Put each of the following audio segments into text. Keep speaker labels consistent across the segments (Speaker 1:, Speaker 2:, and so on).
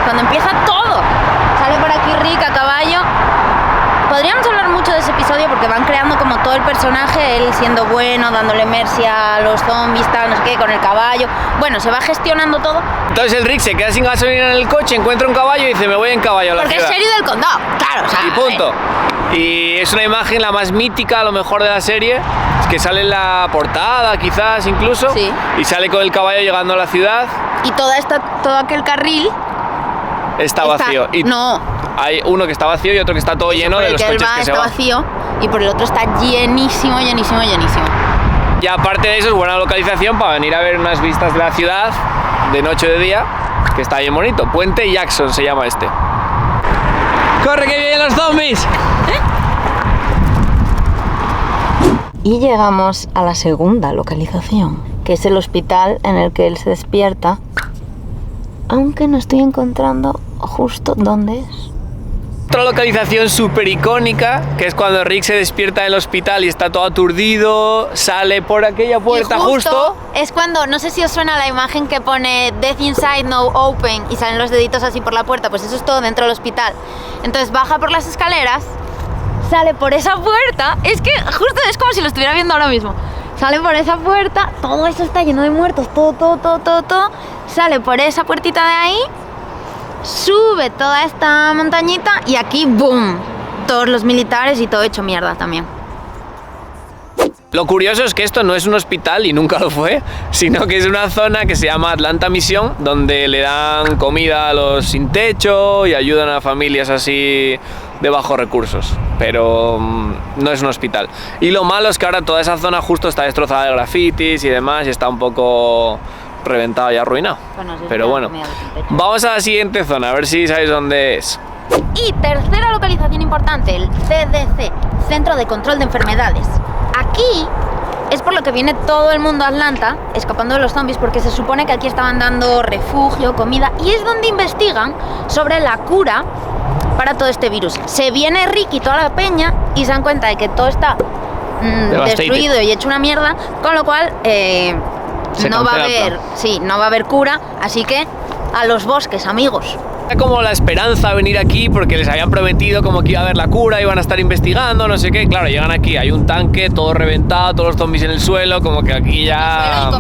Speaker 1: cuando empieza todo. Sale por aquí Rick a caballo. Podríamos hablar mucho de ese episodio porque van creando como todo el personaje, él siendo bueno, dándole mercy a los zombies, tal, no sé qué, con el caballo. Bueno, se va gestionando todo.
Speaker 2: Entonces el Rick se queda sin gasolina en el coche, encuentra un caballo y dice, me voy en caballo a la ciudad.
Speaker 1: Porque es sheriff del condado, claro, o sea,
Speaker 2: y punto. Y es una imagen la más mítica, a lo mejor de la serie, que sale en la portada, quizás incluso,
Speaker 1: sí.
Speaker 2: Y sale con el caballo llegando a la ciudad.
Speaker 1: Y todo aquel carril
Speaker 2: está vacío. Y
Speaker 1: no.
Speaker 2: Hay uno que está vacío y otro que está todo lleno de los coches que se van.
Speaker 1: Está vacío y por el otro está llenísimo.
Speaker 2: Y aparte de eso es buena localización para venir a ver unas vistas de la ciudad de noche o de día, que está bien bonito. Puente Jackson se llama este. ¡Corre que vienen los zombies!
Speaker 1: Y llegamos a la segunda localización, que es el hospital en el que él se despierta, aunque no estoy encontrando justo dónde es.
Speaker 2: Otra localización súper icónica, que es cuando Rick se despierta en el hospital y está todo aturdido, sale por aquella puerta
Speaker 1: y
Speaker 2: justo.
Speaker 1: Es cuando, no sé si os suena la imagen que pone Death Inside, No Open, y salen los deditos así por la puerta, pues eso es todo dentro del hospital. Entonces baja por las escaleras, sale por esa puerta, es que justo es como si lo estuviera viendo ahora mismo. Sale por esa puerta, todo eso está lleno de muertos, todo. Sale por esa puertita de ahí, sube toda esta montañita y aquí, ¡boom! Todos los militares y todo hecho mierda también.
Speaker 2: Lo curioso es que esto no es un hospital y nunca lo fue, sino que es una zona que se llama Atlanta Mission, donde le dan comida a los sin techo y ayudan a familias así de bajos recursos, pero no es un hospital. Y lo malo es que ahora toda esa zona justo está destrozada de grafitis y demás y está un poco reventado y arruinado. Pero bueno, vamos a la siguiente zona, a ver si sabéis dónde es.
Speaker 1: Y tercera localización importante, el CDC, Centro de Control de Enfermedades. Aquí es por lo que viene todo el mundo a Atlanta, escapando de los zombies, porque se supone que aquí estaban dando refugio, comida, y es donde investigan sobre la cura para todo este virus. Se viene Rick y toda la peña y se dan cuenta de que todo está destruido y hecho una mierda, con lo cual no va a haber cura, así que a los bosques, amigos.
Speaker 2: Era como la esperanza venir aquí porque les habían prometido como que iba a haber la cura, iban a estar investigando, no sé qué. Claro, llegan aquí, hay un tanque, todo reventado, todos los zombies en el suelo, como que aquí ya...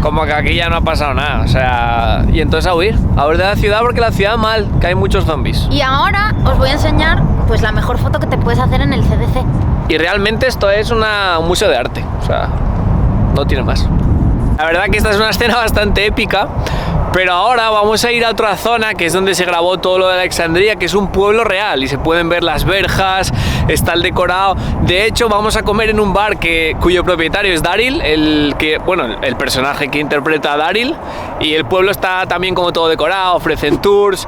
Speaker 2: Como que aquí ya no ha pasado nada, o sea... Y entonces a huir de la ciudad porque la ciudad mal, que hay muchos zombies.
Speaker 1: Y ahora os voy a enseñar pues la mejor foto que te puedes hacer en el CDC.
Speaker 2: Y realmente esto es un museo de arte, o sea, no tiene más. La verdad que esta es una escena bastante épica, pero ahora vamos a ir a otra zona que es donde se grabó todo lo de Alexandria, que es un pueblo real y se pueden ver las verjas, está el decorado. De hecho, vamos a comer en un bar cuyo propietario es Daryl, el personaje que interpreta a Daryl, y el pueblo está también como todo decorado, ofrecen tours.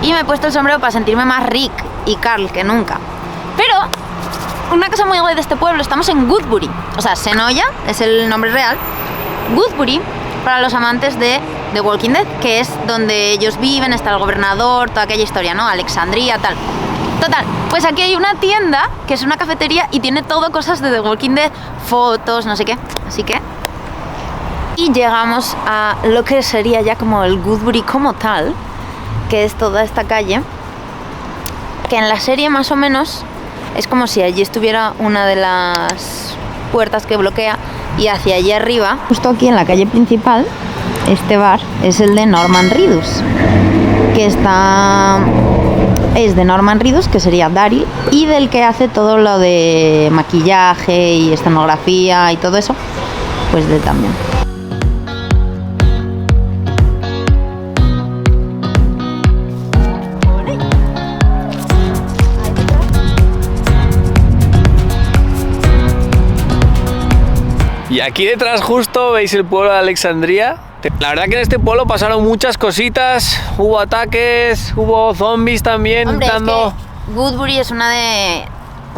Speaker 1: Y me he puesto el sombrero para sentirme más Rick y Carl que nunca. Pero una cosa muy guay de este pueblo, estamos en Woodbury. O sea, Senoia es el nombre real. Woodbury, para los amantes de The Walking Dead, que es donde ellos viven, está el gobernador, toda aquella historia, ¿no? Alexandria, tal. Total, pues aquí hay una tienda que es una cafetería y tiene todo cosas de The Walking Dead, fotos, no sé qué. Así que... Y llegamos a lo que sería ya como el Woodbury como tal, que es toda esta calle, que en la serie más o menos es como si allí estuviera una de las puertas que bloquea y hacia allí arriba, justo aquí en la calle principal, este bar es el de Norman Reedus, que es de Norman Reedus, que sería Daryl, y del que hace todo lo de maquillaje y escenografía y todo eso, pues de él también.
Speaker 2: Y aquí detrás justo veis el pueblo de Alexandria. La verdad que en este pueblo pasaron muchas cositas, hubo ataques, hubo zombies también.
Speaker 1: Hombre, es que Woodbury es una de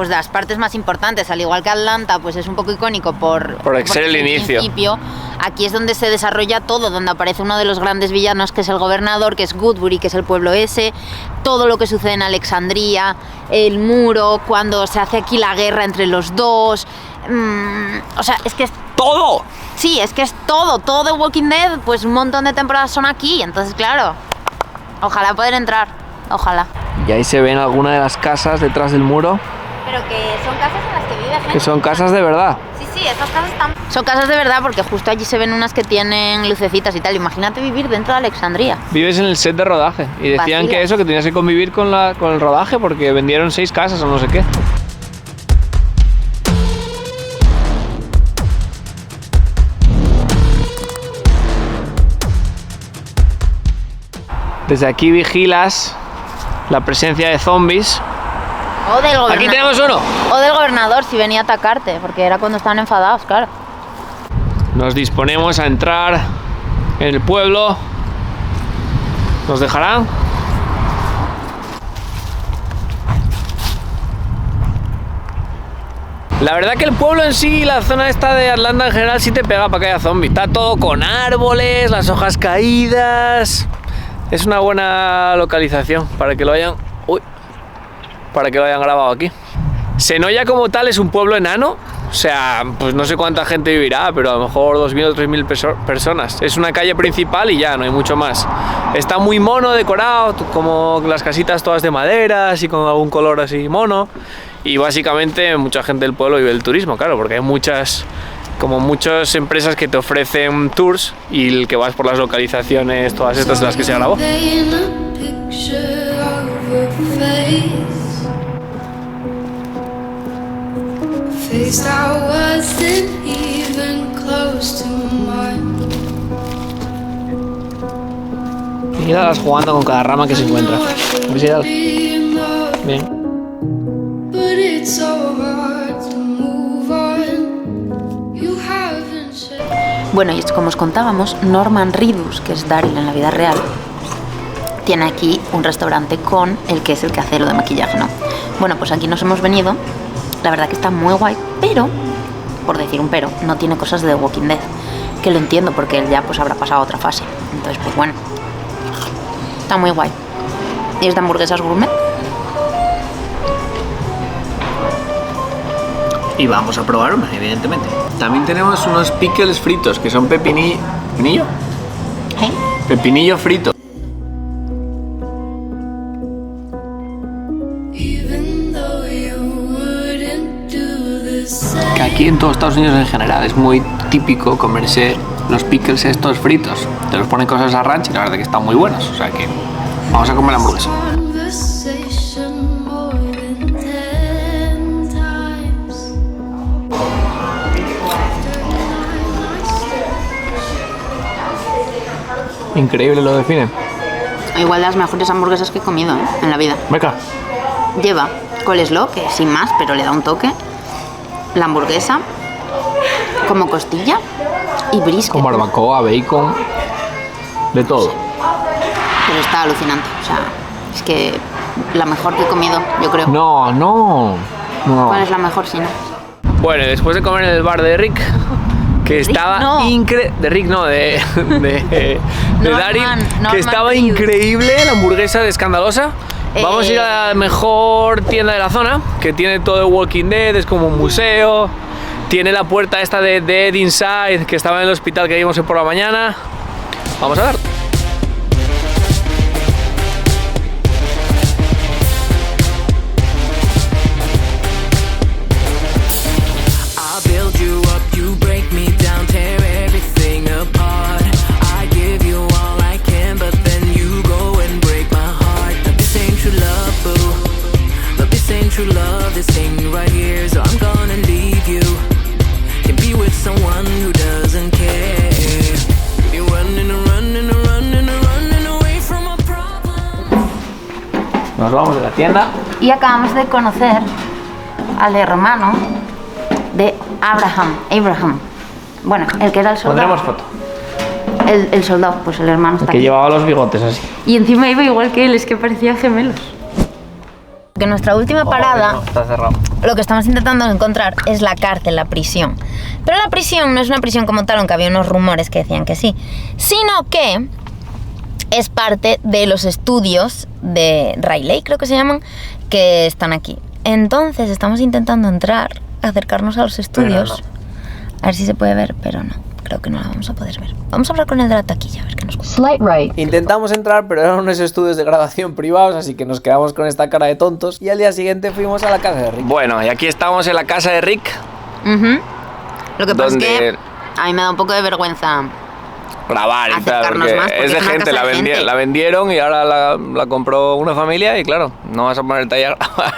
Speaker 1: las partes más importantes, al igual que Atlanta, pues es un poco icónico por
Speaker 2: ser el inicio.
Speaker 1: Aquí es donde se desarrolla todo, donde aparece uno de los grandes villanos, que es el gobernador, que es Woodbury, que es el pueblo ese, todo lo que sucede en Alexandria, el muro, cuando se hace aquí la guerra entre los dos, O sea, es que es...
Speaker 2: ¡Todo!
Speaker 1: Sí, es que es todo de Walking Dead, pues un montón de temporadas son aquí, entonces claro, ojalá poder entrar, ojalá.
Speaker 2: Y ahí se ven algunas de las casas detrás del muro,
Speaker 1: Pero que son casas en las que vive gente.
Speaker 2: que son casas de verdad.
Speaker 1: Sí, estas casas están... Son casas de verdad porque justo allí se ven unas que tienen lucecitas y tal. Imagínate vivir dentro de Alexandria.
Speaker 2: Vives en el set de rodaje y decían
Speaker 1: Vacilas.
Speaker 2: que eso, que tenías que convivir con el rodaje porque vendieron 6 casas o no sé qué. Desde aquí vigilas la presencia de zombies.
Speaker 1: O del gobernador.
Speaker 2: Aquí tenemos uno.
Speaker 1: O del gobernador si venía a atacarte, porque era cuando estaban enfadados, claro.
Speaker 2: Nos disponemos a entrar en el pueblo. ¿Nos dejarán? La verdad que el pueblo en sí, la zona esta de Atlanta en general, sí te pega para que haya zombies. Está todo con árboles, las hojas caídas. Es una buena localización para que lo hayan... Uy, para que lo hayan grabado aquí. Senoia como tal es un pueblo enano. O sea, pues no sé cuánta gente vivirá, pero a lo mejor 2.000 o 3.000 personas. Es una calle principal y ya, no hay mucho más. Está muy mono decorado, como las casitas todas de madera, así con algún color así mono. Y básicamente mucha gente del pueblo vive el turismo, claro, porque hay muchas empresas que te ofrecen tours y el que vas por las localizaciones, todas estas de las que se grabó. Míralas jugando con cada rama que se encuentra. Míralas. Bien.
Speaker 1: Bueno, y como os contábamos, Norman Reedus, que es Daryl en la vida real, tiene aquí un restaurante con el que es el que hace lo de maquillaje, ¿no? Bueno, pues aquí nos hemos venido. La verdad que está muy guay, pero, por decir un pero, no tiene cosas de The Walking Dead. Que lo entiendo porque él ya pues habrá pasado a otra fase. Entonces, pues bueno, está muy guay. ¿Y es de hamburguesas gourmet?
Speaker 2: Y vamos a probar una, evidentemente. También tenemos unos pickles fritos, que son pepinillo... ¿Pepinillo?
Speaker 1: ¿Eh?
Speaker 2: Pepinillo frito. Que aquí en todos Estados Unidos en general es muy típico comerse los pickles estos fritos. Te los ponen cosas a ranch y la verdad que están muy buenos. O sea que vamos a comer la hamburguesa. Increíble lo define.
Speaker 1: Igual las mejores hamburguesas que he comido, en la vida.
Speaker 2: Venga.
Speaker 1: Lleva coleslaw, que sin más, pero le da un toque. La hamburguesa, como costilla y brisket.
Speaker 2: Con barbacoa, bacon, de todo.
Speaker 1: Pero está alucinante, o sea, es que la mejor que he comido, yo creo.
Speaker 2: No.
Speaker 1: ¿Cuál es la mejor si no?
Speaker 2: Bueno, después de comer en el bar de Rick, que estaba
Speaker 1: no.
Speaker 2: increíble. De Rick no, de Daryl,
Speaker 1: Norman
Speaker 2: que estaba
Speaker 1: Reedus.
Speaker 2: increíble la hamburguesa de Escandalosa. Vamos a ir a la mejor tienda de la zona, que tiene todo de Walking Dead, es como un museo. Tiene la puerta esta de Dead Inside, que estaba en el hospital que vimos hoy por la mañana. Vamos a ver.
Speaker 3: True love, this ain't right here, so I'm gonna leave you. Can be with someone who doesn't care. You're running away from a problem.
Speaker 2: Nos vamos de la tienda.
Speaker 1: Y acabamos de conocer al hermano de Abraham. Bueno, el que era el soldado.
Speaker 2: Pondremos foto.
Speaker 1: El soldado, pues el hermano está
Speaker 2: Que
Speaker 1: aquí.
Speaker 2: llevaba los bigotes así.
Speaker 1: Y encima iba igual que él, es que parecían gemelos. Que nuestra última parada,
Speaker 2: No, está cerrado.
Speaker 1: lo que estamos intentando encontrar es la cárcel, la prisión. Pero la prisión no es una prisión como tal, aunque había unos rumores que decían que sí, sino que es parte de los estudios de Riley, creo que se llaman, que están aquí. Entonces estamos intentando entrar acercarnos a los estudios. A ver si se puede ver, pero no. Creo que no la vamos a poder ver. Vamos a hablar con el de la taquilla, a ver qué nos cuenta.
Speaker 4: Slight right.
Speaker 2: Intentamos entrar, pero eran unos estudios de grabación privados, así que nos quedamos con esta cara de tontos. Y al día siguiente fuimos a la casa de Rick. Bueno, y aquí estamos en la casa de Rick.
Speaker 1: Lo que pasa es
Speaker 2: Donde-
Speaker 1: que a mí me da un poco de vergüenza.
Speaker 2: Grabar y tal,
Speaker 1: Acercarnos
Speaker 2: porque
Speaker 1: más, porque
Speaker 2: es de
Speaker 1: es una
Speaker 2: gente,
Speaker 1: casa de gente.
Speaker 2: la vendieron y ahora la compró una familia y claro, no vas a ponerte ahí a grabar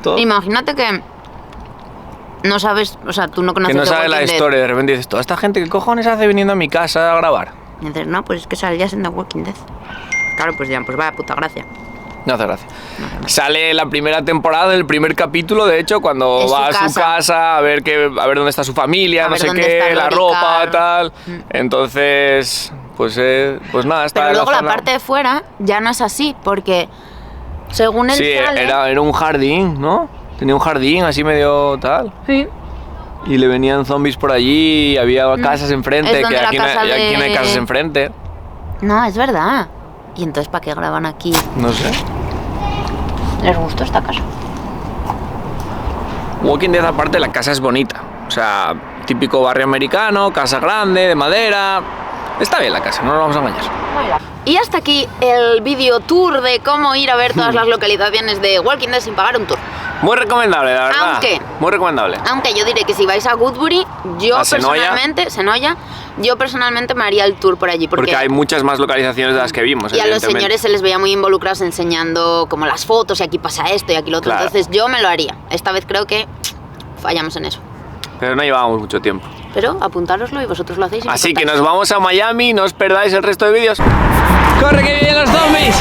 Speaker 2: todo.
Speaker 1: Imagínate que no sabes, o sea, tú no conoces
Speaker 2: Que no
Speaker 1: The
Speaker 2: sabes la
Speaker 1: Walking Dead.
Speaker 2: historia, de repente dices, toda esta gente, ¿qué cojones hace viniendo a mi casa a grabar?
Speaker 1: Y dices, no, pues es que salías en The Walking Dead. Claro, pues ya, pues vaya puta gracia.
Speaker 2: No hace gracia. Sale la primera temporada, el primer capítulo, de hecho, cuando
Speaker 1: Es
Speaker 2: va a
Speaker 1: su
Speaker 2: su casa a ver dónde está su familia,
Speaker 1: A
Speaker 2: no
Speaker 1: ver
Speaker 2: sé
Speaker 1: dónde
Speaker 2: qué,
Speaker 1: está
Speaker 2: la
Speaker 1: Lori
Speaker 2: ropa,
Speaker 1: Carl.
Speaker 2: tal. Entonces, pues nada, está
Speaker 1: Pero
Speaker 2: en
Speaker 1: luego la
Speaker 2: zona.
Speaker 1: parte de fuera ya no es así, porque según él
Speaker 2: Sí,
Speaker 1: sale...
Speaker 2: era un jardín, ¿no? Tenía un jardín así medio tal.
Speaker 1: Sí.
Speaker 2: Y le venían zombies por allí, y había casas enfrente,
Speaker 1: Es donde
Speaker 2: que
Speaker 1: la
Speaker 2: aquí,
Speaker 1: casa
Speaker 2: y aquí no hay
Speaker 1: de-
Speaker 2: casas enfrente.
Speaker 1: No, es verdad. ¿Y entonces para qué graban aquí?
Speaker 2: No sé.
Speaker 1: ¿Les gustó esta casa?
Speaker 2: Walking Dead aparte, la casa es bonita. O sea, típico barrio americano, casa grande, de madera. Está bien la casa, no nos vamos a engañar.
Speaker 1: Y hasta aquí el video tour de cómo ir a ver todas las localizaciones de Walking Dead sin pagar un tour.
Speaker 2: Muy recomendable, la verdad.
Speaker 1: Aunque-
Speaker 2: Muy recomendable.
Speaker 1: Aunque yo diré que si vais a Woodbury, yo
Speaker 2: A Senoia.
Speaker 1: Senoia, yo personalmente me haría el tour por allí.
Speaker 2: Porque hay muchas más localizaciones de las que vimos.
Speaker 1: y a los
Speaker 2: evidentemente.
Speaker 1: señores se les veía muy involucrados enseñando como las fotos y aquí pasa esto y aquí lo otro.
Speaker 2: Claro.
Speaker 1: Entonces yo me lo haría. Esta vez creo que fallamos en eso.
Speaker 2: Pero no llevábamos mucho tiempo.
Speaker 1: Pero apuntároslo y vosotros lo hacéis. y me
Speaker 2: Así que
Speaker 1: contáis.
Speaker 2: nos vamos a Miami, no os perdáis el resto de vídeos. ¡Corre que vienen los zombies!